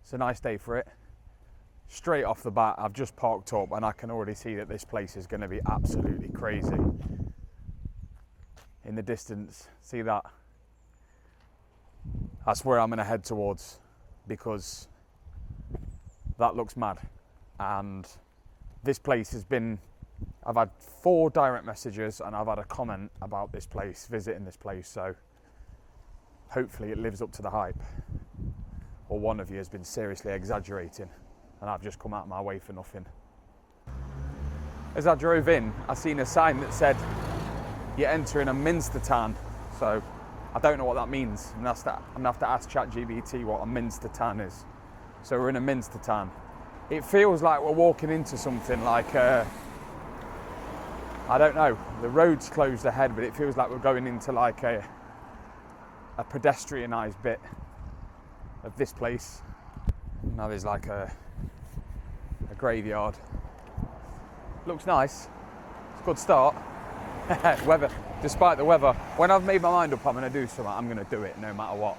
It's a nice day for it. Straight off the bat, I've just parked up and I can already see that this place is going to be absolutely crazy. In the distance, see that? That's where I'm going to head towards, because that looks mad. And this place has been, I've had 4 direct messages and I've had a comment about this place, visiting this place, so hopefully it lives up to the hype. Or one of you has been seriously exaggerating and I've just come out of my way for nothing. As I drove in, I seen a sign that said, you're entering a Minster town. So I don't know what that means. I'm gonna have to ask ChatGPT what a Minster town is. So we're in a Minster town. It feels like we're walking into something like, I don't know, the road's closed ahead, but it feels like we're going into like a pedestrianised bit of this place. Now there's like a graveyard. Looks nice. It's a good start. Weather, despite the weather, when I've made my mind up I'm going to do something, I'm going to do it no matter what.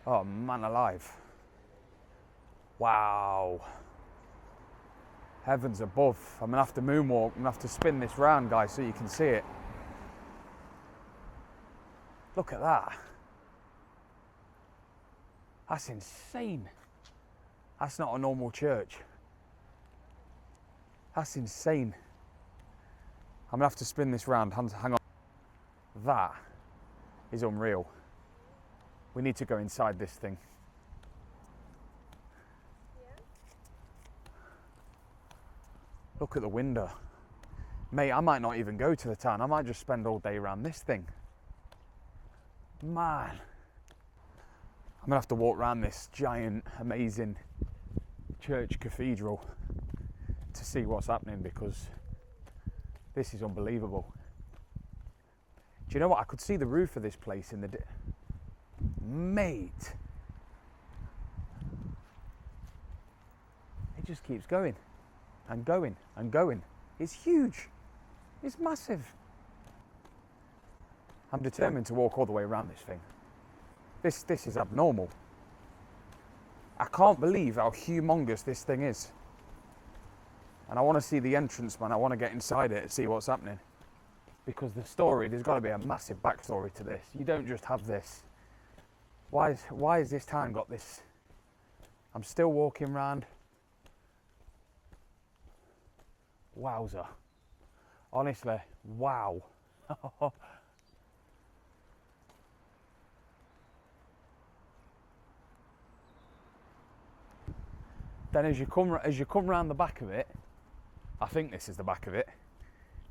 Oh man alive. Wow. Heavens above. I'm going to have to moonwalk. I'm going to have to spin this round, guys, so you can see it. Look at that. That's insane. That's not a normal church. That's insane. I'm gonna have to spin this round. Hang on. That is unreal. We need to go inside this thing. Yeah. Look at the window. Mate, I might not even go to the town. I might just spend all day around this thing. Man. I'm gonna have to walk around this giant, amazing church cathedral to see what's happening, because this is unbelievable. Do you know what? I could see the roof of this place in the mate. It just keeps going and going and going. It's huge. It's massive. I'm determined to walk all the way around this thing. This is abnormal. I can't believe how humongous this thing is. And I want to see the entrance, man. I want to get inside it and see what's happening. Because the story, there's got to be a massive backstory to this. You don't just have this. Why has this town got this? I'm still walking around. Wowza. Honestly, wow. Then as you come round the back of it, I think this is the back of it,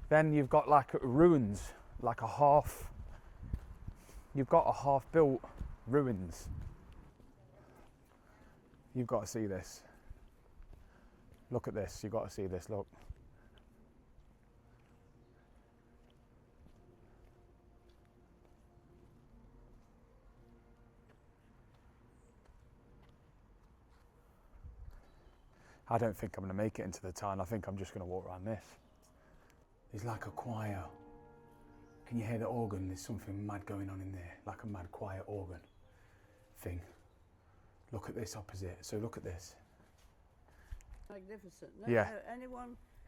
then you've got like ruins, like you've got a half-built ruins. You've got to see this. Look at this, you've got to see this, look. I don't think I'm going to make it into the town. I think I'm just going to walk around this. There's like a choir. Can you hear the organ? There's something mad going on in there, like a mad choir organ thing. Look at this opposite. So look at this. Magnificent. No, yeah. No,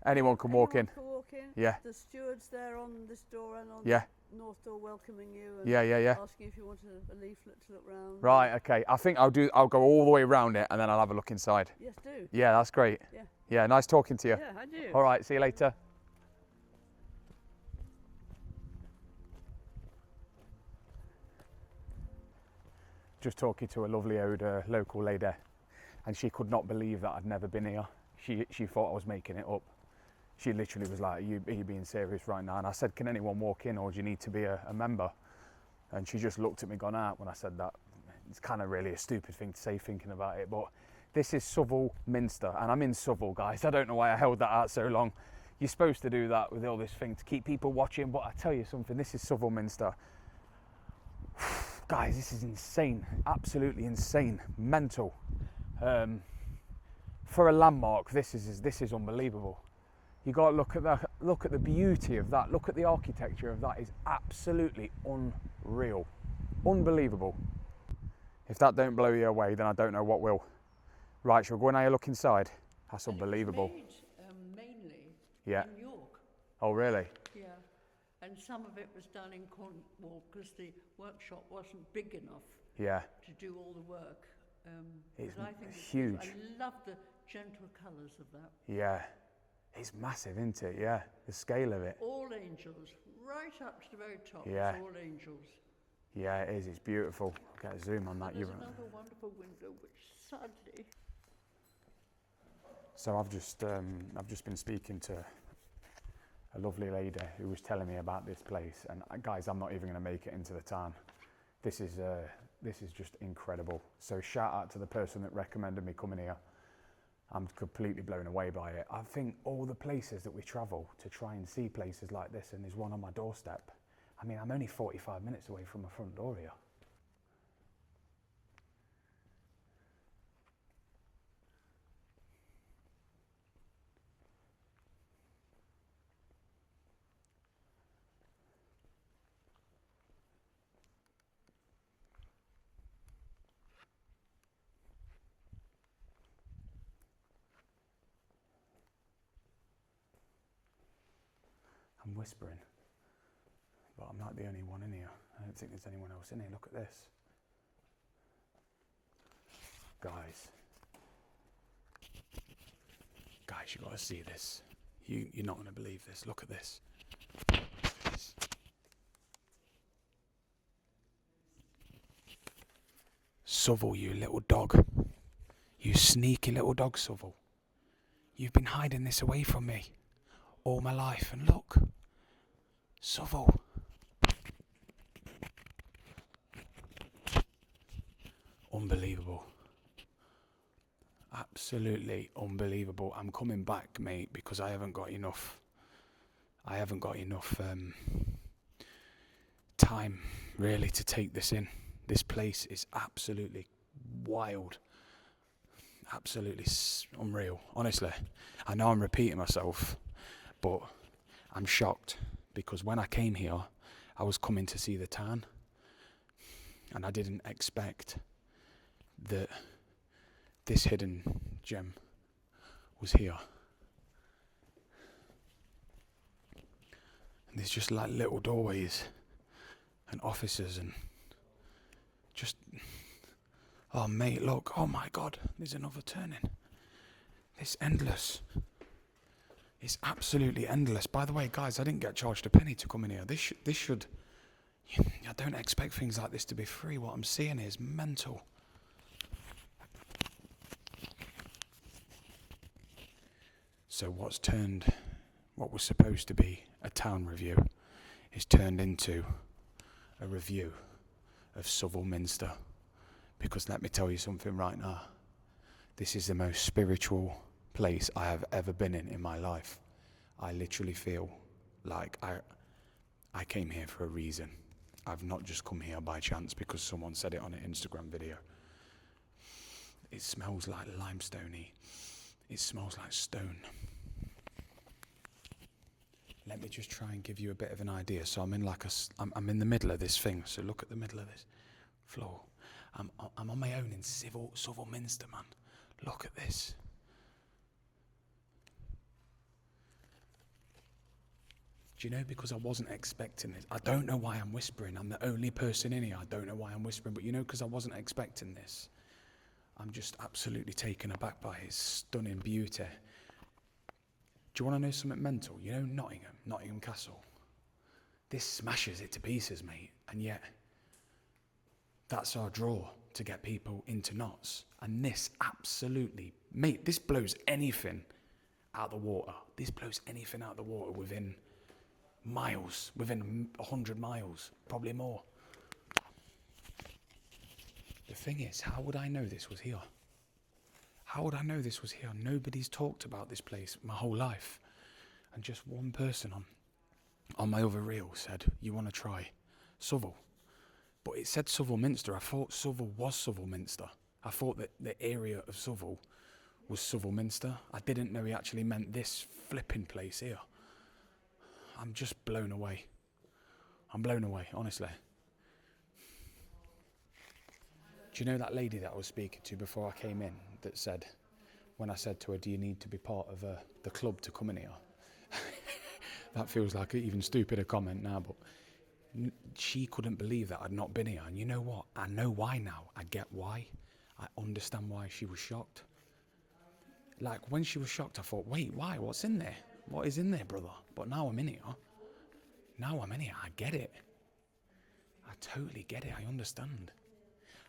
anyone can walk in. Can walk in. Yeah. The stewards there on this door and on yeah. the north door welcoming you. And yeah. asking if you want a leaflet to look round. Right. Okay. I think I'll go all the way around it and then I'll have a look inside. Yes, do. Yeah, that's great. Yeah. Yeah. Nice talking to you. Yeah, I do. All right. See you later. Just talking to a lovely old local lady, and she could not believe that I'd never been here. She thought I was making it up. She literally was like, are you being serious right now? And I said, can anyone walk in, or do you need to be a member? And she just looked at me gone out when I said that. It's kind of really a stupid thing to say thinking about it, but this is Southwell Minster, and I'm in Southwell, guys. I don't know why I held that out so long. You're supposed to do that with all this thing to keep people watching, but I tell you something, this is Southwell Minster. Guys, this is insane, absolutely insane, mental. For a landmark, this is unbelievable. You got to look at the beauty of that. Look at the architecture of that. Is absolutely unreal. Unbelievable. If that don't blow you away, then I don't know what will. Right, shall we go and have a look inside? That's unbelievable. It was made, mainly Yeah. in York. Oh, really? Yeah. And some of it was done in Cornwall because the workshop wasn't big enough Yeah. to do all the work. It's but I think huge. I love the gentle colours of that. Yeah. It's massive, isn't it? Yeah. The scale of it. All angels, right up to the very top. Yeah. It's all angels. Yeah, it is. It's beautiful. I'll get a zoom on that. There's another wonderful window which sadly... So I've just been speaking to a lovely lady who was telling me about this place, and guys, I'm not even going to make it into the town. This is just incredible. So shout out to the person that recommended me coming here. I'm completely blown away by it. I think all the places that we travel to try and see places like this, and there's one on my doorstep. I mean, I'm only 45 minutes away from my front door here. I'm whispering, but I'm not the only one in here. I don't think there's anyone else in here. Look at this. Guys, you got to see this. You're not going to believe this. Look at this. Southwell, you little dog. You sneaky little dog, Southwell. You've been hiding this away from me all my life, and look, Southwell. Unbelievable. Absolutely unbelievable. I'm coming back, mate, because I haven't got enough time really to take this in. This place is absolutely wild. Absolutely unreal. Honestly, I know I'm repeating myself, but I'm shocked because when I came here, I was coming to see the town, and I didn't expect that this hidden gem was here. And there's just like little doorways and offices and just... Oh mate, look, oh my God, there's another turning. It's endless. It's absolutely endless. By the way, guys, I didn't get charged a penny to come in here. This should... I don't expect things like this to be free. What I'm seeing is mental. So what was supposed to be a town review is turned into a review of Southwell Minster. Because let me tell you something right now. This is the most spiritual place I have ever been in my life. I literally feel like I came here for a reason. I've not just come here by chance because someone said it on an Instagram video. It smells like limestoney. It smells like stone. Let me just try and give you a bit of an idea. So I'm in the middle of this thing. So look at the middle of this floor. I'm on my own in Southwell Minster, man. Look at this. Do you know, because I wasn't expecting this. I don't know why I'm whispering. I'm the only person in here. I don't know why I'm whispering. But you know, because I wasn't expecting this. I'm just absolutely taken aback by its stunning beauty. Do you want to know something mental? You know Nottingham Castle? This smashes it to pieces, mate. And yet, that's our draw to get people into knots. And this absolutely, mate, this blows anything out the water. This blows anything out the water within miles, within 100 miles, probably more. The thing is, how would I know this was here? How would I know this was here? Nobody's talked about this place my whole life. And just one person on my other reel said, you want to try Southwell? But it said Southwell Minster. I thought Southwell was Southwell Minster. I thought that the area of Southwell was Southwell Minster. I didn't know he actually meant this flipping place here. I'm just blown away. I'm blown away, honestly. Do you know that lady that I was speaking to before I came in that said, when I said to her, do you need to be part of the club to come in here? That feels like an even stupider comment now, but she couldn't believe that I'd not been here. And you know what? I know why now. I get why. I understand why she was shocked. Like, when she was shocked, I thought, wait, why? What's in there? What is in there, brother? But now I'm in here. I get it. I totally get it. I understand.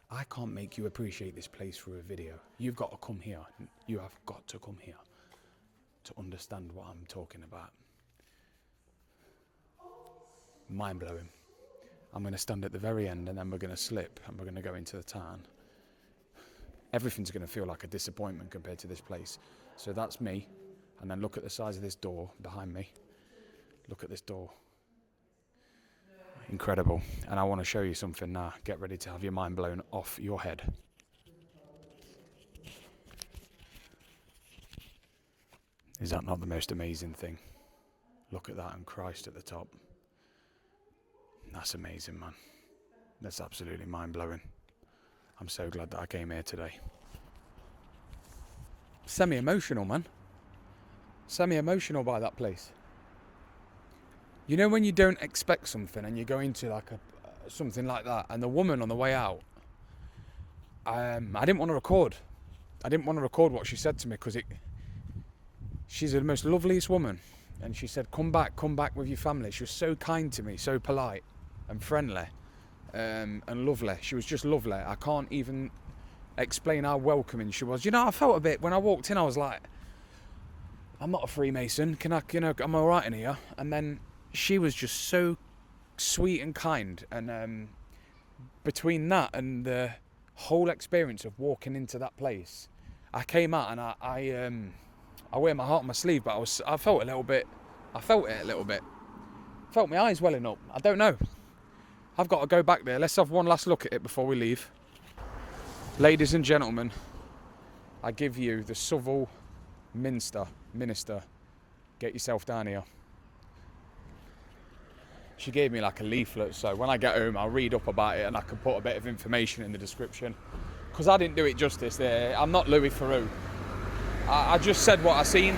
I can't make you appreciate this place through a video. You've got to come here. You have got to come here to understand what I'm talking about. Mind-blowing. I'm going to stand at the very end and then we're going to slip and we're going to go into the town. Everything's going to feel like a disappointment compared to this place. So that's me. And then look at the size of this door behind me. Look at this door. Incredible. And I want to show you something now. Get ready to have your mind blown off your head. Is that not the most amazing thing? Look at that and Christ at the top. That's amazing, man. That's absolutely mind-blowing. I'm so glad that I came here today. Semi-emotional, man. Semi-emotional by that place. You know when you don't expect something and you go into like something like that, and the woman on the way out, I didn't want to record. I didn't want to record what she said to me because she's the most loveliest woman. And she said, come back with your family. She was so kind to me, so polite and friendly and lovely. She was just lovely. I can't even explain how welcoming she was. You know, I felt a bit, when I walked in, I was like, I'm not a Freemason. I'm all right in here. And then she was just so sweet and kind. And between that and the whole experience of walking into that place, I came out and I wear my heart on my sleeve, but I felt it a little bit. Felt my eyes welling up. I don't know. I've got to go back there. Let's have one last look at it before we leave. Ladies and gentlemen, I give you the Southwell Minster. Get yourself down here. She gave me like a leaflet, so when I get home I'll read up about it and I can put a bit of information in the description. Because I didn't do it justice there. I'm not Louis Theroux. I just said what I seen.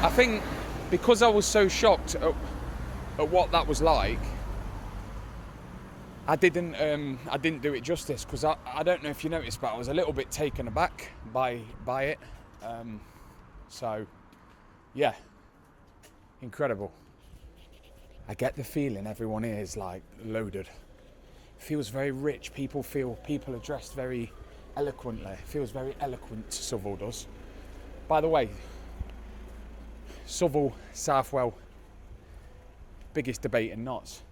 I think because I was so shocked at what that was like, I didn't do it justice, because I don't know if you noticed, but I was a little bit taken aback by it. So yeah, incredible. I get the feeling everyone here is like loaded. Feels very rich. People are dressed very eloquently. Feels very eloquent, Southwell does. By the way, Southwell, Southwell, biggest debate in Notts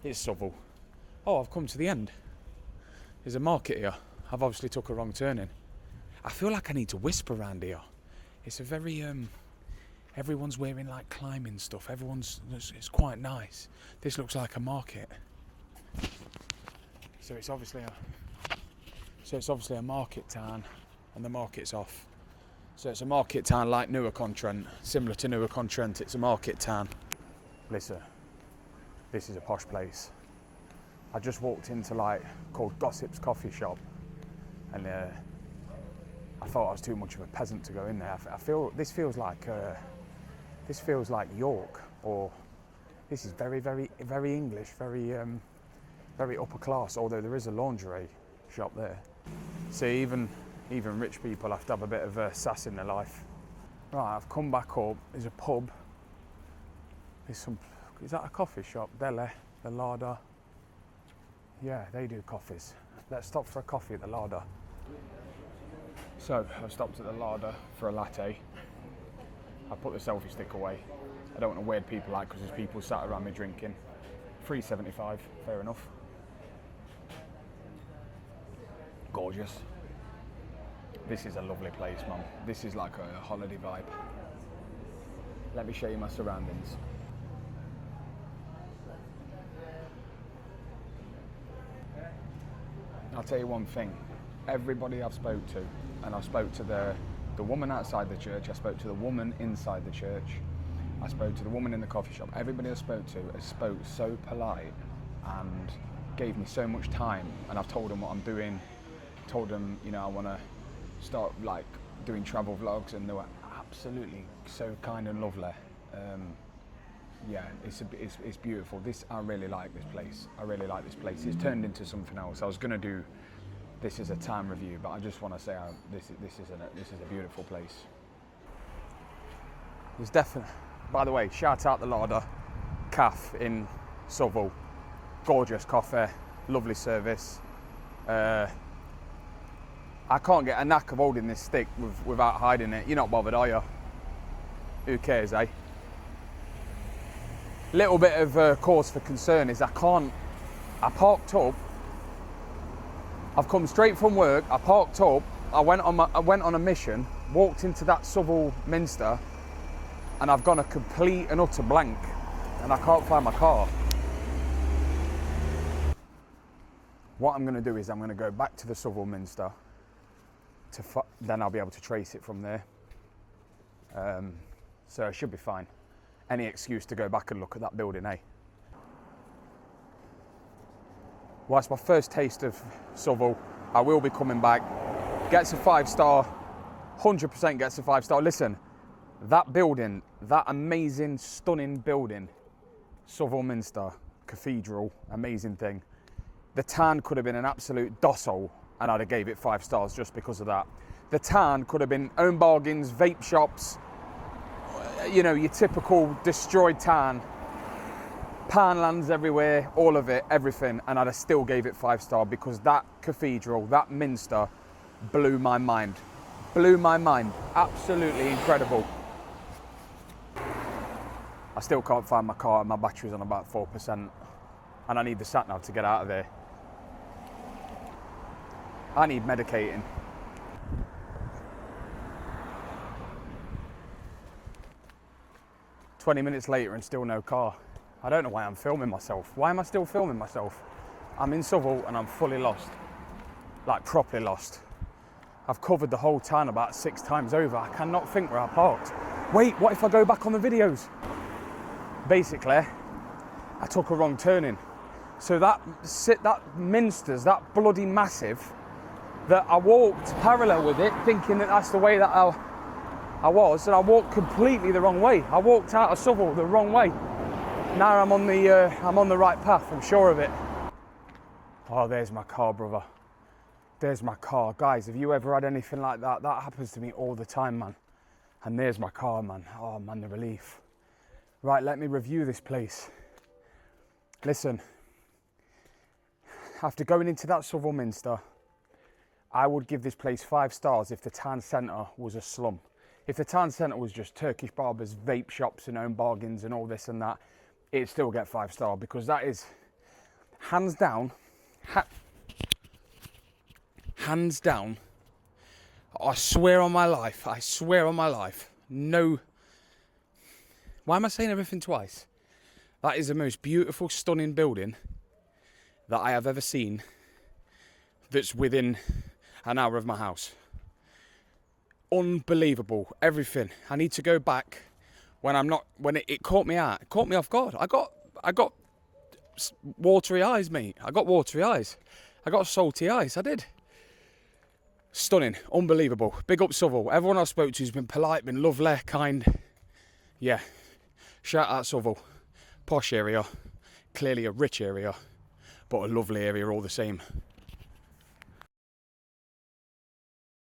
is Southwell. Oh, I've come to the end. There's a market here. I've obviously took a wrong turning. I feel like I need to whisper around here. It's a very, everyone's wearing like climbing stuff. It's quite nice. This looks like a market. So it's obviously a market town, and the market's off. So it's a market town like Newark-on-Trent, similar to Newark-on-Trent. It's a market town. Listen, this is a posh place. I just walked into called Gossip's coffee shop, and I thought I was too much of a peasant to go in there. I feel this feels like York, or this is very, very, very English, very very upper class. Although there is a lingerie shop there. See, even rich people have to have a bit of sass in their life. Right, I've come back up. There's a pub. Is that a coffee shop? Deli, the Larder. Yeah, they do coffees. Let's stop for a coffee at the Larder. So I've stopped at the Larder for a latte. I put the selfie stick away. I don't want to weird people out because there's people sat around me drinking. $3.75, fair enough. Gorgeous. This is a lovely place, man. This is like a holiday vibe. Let me show you my surroundings. I'll tell you one thing. Everybody I've spoke to, and I spoke to the woman outside the church, I spoke to the woman inside the church, I spoke to the woman in the coffee shop. Everybody I spoke to has spoke so polite and gave me so much time, and I've told them what I'm doing, told them, you know, I want to start like doing travel vlogs, and they were absolutely so kind and lovely. Yeah, it's beautiful. I really like this place. I really like this place. It's turned into something else. I was going to do this as a time review, but I just want to say this is a beautiful place. There's definitely, by the way, shout out the Larder Cafe in Southwell. Gorgeous coffee, lovely service. I can't get a knack of holding this stick without hiding it. You're not bothered, are you? Who cares, eh? Little bit of cause for concern is I parked up. I've come straight from work. I parked up. I went on a mission. Walked into that Southwell Minster, and I've gone a complete and utter blank, and I can't find my car. What I'm going to do is I'm going to go back to the Southwell Minster. Then I'll be able to trace it from there. So I should be fine. Any excuse to go back and look at that building, eh? Whilst my first taste of Southwell, I will be coming back. Gets a 5-star, 100% gets a 5-star. Listen, that building, that amazing, stunning building, Southwell Minster Cathedral, amazing thing. The town could have been an absolute dossole, and I'd have gave it 5 stars just because of that. The town could have been own bargains, vape shops, you know, your typical destroyed town, panlands everywhere, all of it, everything, and I'd have still gave it 5-star because that cathedral, that minster, blew my mind. Blew my mind. Absolutely incredible. I still can't find my car. My battery's on about 4%, and I need the sat-nav to get out of there. I need medicating. "20 minutes later and still no car." I don't know why I'm filming myself. Why am I still filming myself? I'm in Southwell and I'm fully lost. Like properly lost. I've covered the whole town about 6 times over. I cannot think where I parked. Wait, what if I go back on the videos? Basically, I took a wrong turning. So that Minster's, that bloody massive, that I walked parallel with it, thinking that that's the way that I was, and I walked completely the wrong way. I walked out of Southwell the wrong way. Now I'm on the right path, I'm sure of it. Oh, there's my car, brother. There's my car. Guys, have you ever had anything like that? That happens to me all the time, man. And there's my car, man. Oh, man, the relief. Right, let me review this place. Listen, after going into that Southwell Minster, I would give this place 5 stars if the town centre was a slum. If the town centre was just Turkish barbers, vape shops and own bargains and all this and that, it'd still get 5-star, because that is hands down, hands down, I swear on my life, no, why am I saying everything twice? That is the most beautiful, stunning building that I have ever seen that's within an hour of my house. Unbelievable, everything. I need to go back when it caught me out. It caught me off guard. I got watery eyes, mate. I got watery eyes. I got salty eyes. I did. Stunning, unbelievable. Big up Southwell. Everyone I spoke to has been polite, been lovely, kind. Yeah. Shout out Southwell. Posh area. Clearly a rich area, but a lovely area all the same.